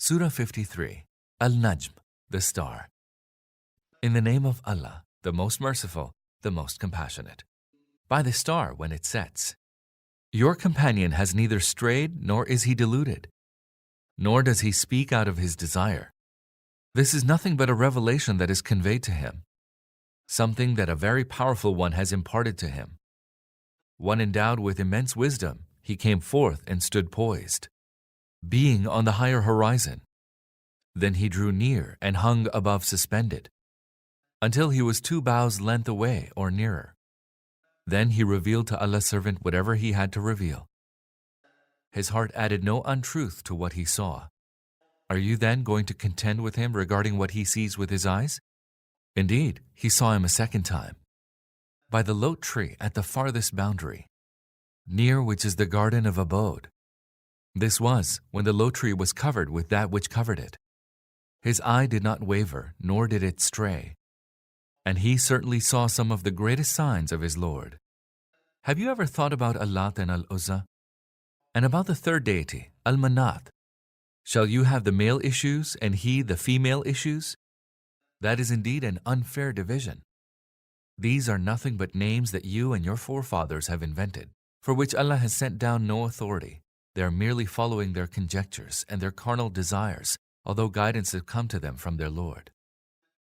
Surah 53, Al-Najm, the Star. In the name of Allah, the most merciful, the most compassionate. By the star when it sets. Your companion has neither strayed nor is he deluded, nor does he speak out of his desire. This is nothing but a revelation that is conveyed to him, something that a very powerful one has imparted to him. One endowed with immense wisdom, he came forth and stood poised, being on the higher horizon. Then he drew near and hung above suspended, until he was 2 bows' length away or nearer. Then he revealed to Allah's servant whatever he had to reveal. His heart added no untruth to what he saw. Are you then going to contend with him regarding what he sees with his eyes? Indeed, he saw him a second time, by the lote tree at the farthest boundary, near which is the garden of abode. This was when the lote tree was covered with that which covered it. His eye did not waver, nor did it stray. And he certainly saw some of the greatest signs of his Lord. Have you ever thought about Allat and Al-Uzza? And about the third deity, Al-Manat? Shall you have the male issues and he the female issues? That is indeed an unfair division. These are nothing but names that you and your forefathers have invented, for which Allah has sent down no authority. They are merely following their conjectures and their carnal desires, although guidance has come to them from their Lord.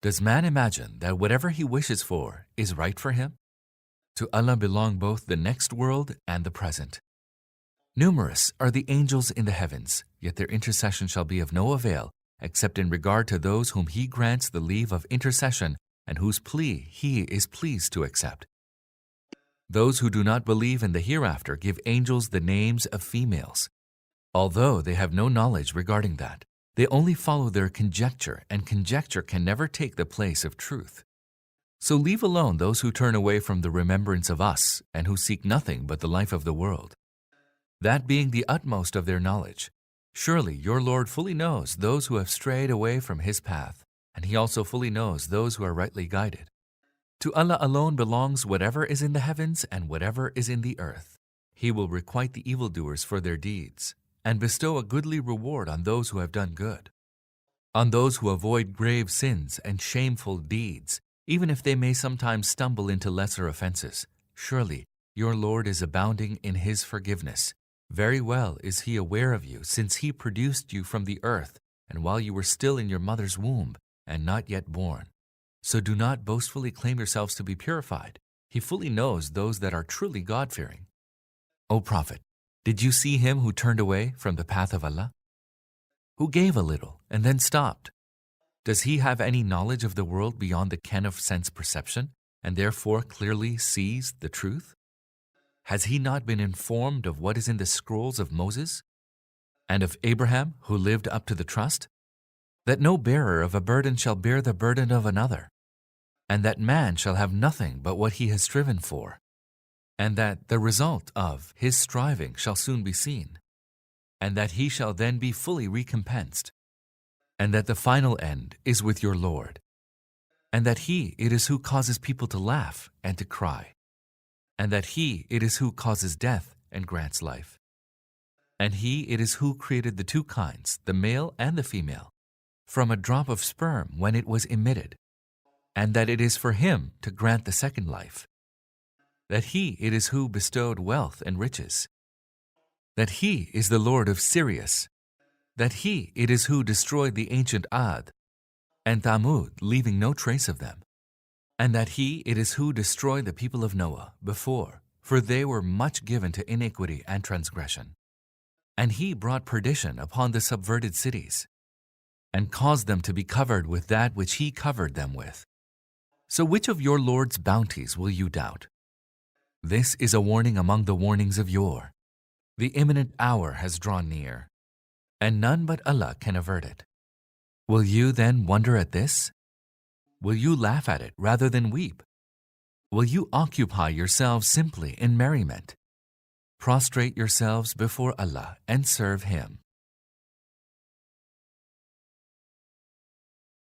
Does man imagine that whatever he wishes for is right for him? To Allah belong both the next world and the present. Numerous are the angels in the heavens, yet their intercession shall be of no avail, except in regard to those whom He grants the leave of intercession and whose plea He is pleased to accept. Those who do not believe in the hereafter give angels the names of females, although they have no knowledge regarding that. They only follow their conjecture, and conjecture can never take the place of truth. So leave alone those who turn away from the remembrance of us and who seek nothing but the life of the world, that being the utmost of their knowledge. Surely your Lord fully knows those who have strayed away from His path, and He also fully knows those who are rightly guided. To Allah alone belongs whatever is in the heavens and whatever is in the earth. He will requite the evildoers for their deeds, and bestow a goodly reward on those who have done good, on those who avoid grave sins and shameful deeds, even if they may sometimes stumble into lesser offenses. Surely your Lord is abounding in His forgiveness. Very well is He aware of you, since He produced you from the earth, and while you were still in your mother's womb, and not yet born. So do not boastfully claim yourselves to be purified. He fully knows those that are truly God-fearing. O Prophet, did you see him who turned away from the path of Allah? Who gave a little and then stopped? Does he have any knowledge of the world beyond the ken of sense perception, and therefore clearly sees the truth? Has he not been informed of what is in the scrolls of Moses and of Abraham, who lived up to the trust? That no bearer of a burden shall bear the burden of another, and that man shall have nothing but what he has striven for, and that the result of his striving shall soon be seen, and that he shall then be fully recompensed, and that the final end is with your Lord, and that He it is who causes people to laugh and to cry, and that He it is who causes death and grants life, and He it is who created the 2 kinds, the male and the female, from a drop of sperm when it was emitted, and that it is for Him to grant the second life, that He it is who bestowed wealth and riches, that He is the Lord of Sirius, that He it is who destroyed the ancient Ad and Thamud, leaving no trace of them, and that He it is who destroyed the people of Noah before, for they were much given to iniquity and transgression. And He brought perdition upon the subverted cities, and caused them to be covered with that which He covered them with. So which of your Lord's bounties will you doubt? This is a warning among the warnings of yore. The imminent hour has drawn near, and none but Allah can avert it. Will you then wonder at this? Will you laugh at it rather than weep? Will you occupy yourselves simply in merriment? Prostrate yourselves before Allah and serve Him.